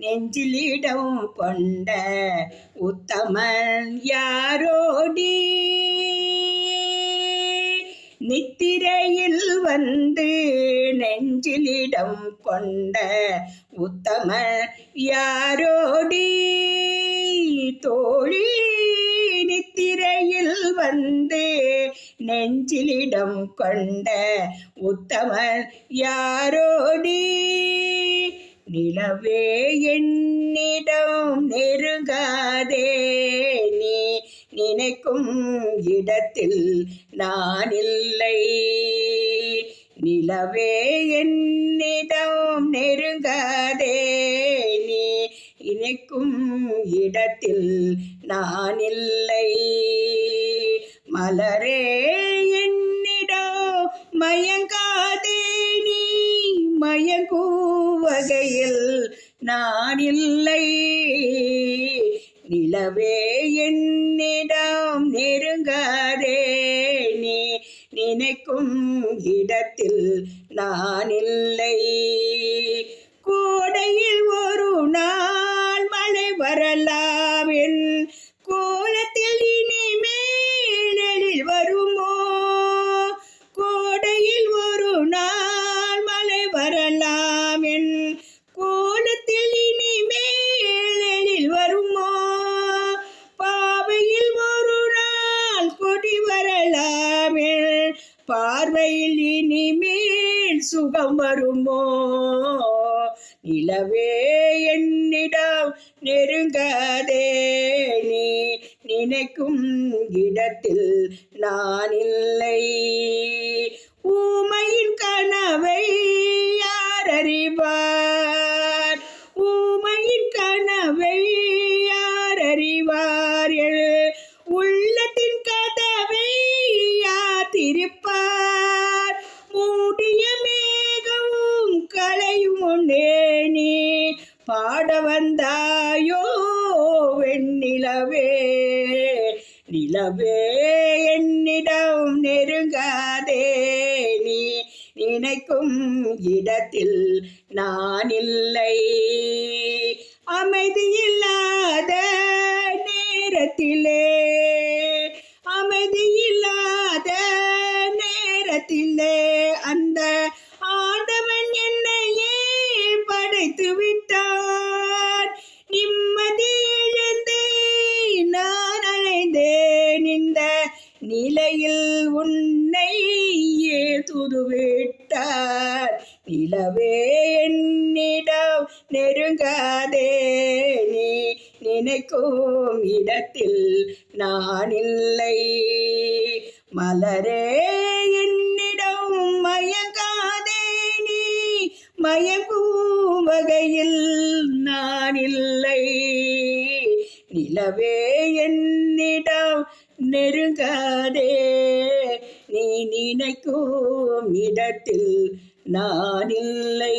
நெஞ்சிலிடம் கொண்ட உத்தமன் யாரோடி நித்திரையில் வந்து நெஞ்சிலிடம் கொண்ட உத்தமன் யாரோடி தோழி நித்திரையில் வந்து நெஞ்சிலிடம் கொண்ட உத்தமன் யாரோடி நிலவே என்னிடம் நெருங்காதே நீ நினைக்கும் இடத்தில் நான் இல்லை நிலவே என்னிடம் நெருங்காதே நீ நினைக்கும் இடத்தில் நான் இல்லை மலரே என்னிடம் மயங்காதே நீ மயங்கும் வகையில் நான் இல்லை நிலவே என்னிடம் நெருங்காதே நீ நினைக்கும் இடத்தில் நான் இல்லை கோடையில் ஒரு நாள் மழை வரலாம் என் கோலத்தில் இனிமேலில் வருமோ கோடையில் ஒரு நாள் மழை வரலாம் என் கோலத்தில் இனிமேலில் வருமோ பாவையில் ஒரு நாள் கொடி வரலாம் என் பார்வையில் இனிமேல் சுகம் வருமோ நிலவே என்னிடம் நெருங்காதே நீ நினைக்கும் இடத்தில் நான் இல்லை ஊமையின் கனவை யார் அறிவார் ஊமையின் கனவை யார் அறிவார் உள்ளத்தின் கதவை யார் திறப்பார் மூடிய மேகமும் களையும் உண்டே நீ பாட வந்தாயோ வெண்ணிலவே நிலவே என்னிடம் நெருங்காதே நீ நினைக்கும் இடத்தில் நான் இல்லை அமைதியில்லாத நேரத்திலே அமைதியில்லாத நேரத்திலே அந்த ஆண்டவன் என்னையே படைத்து விட்டான் நிம்மதியிழந்து நான் அழைந்தேன் இந்த நிலையில் உன்னை துதுவிட்டார் நிலவே என்னிடம் நெருங்காதே நீ நினைக்கும் இடத்தில் நான் இல்லை மலரே என்னிடம் மயங்காதே நீ மயங்கும் வகையில் நான் இல்லை நிலவே என்னிடம் நெருங்காதே நீ நினைக்கும் இடத்தில் நான் இல்லை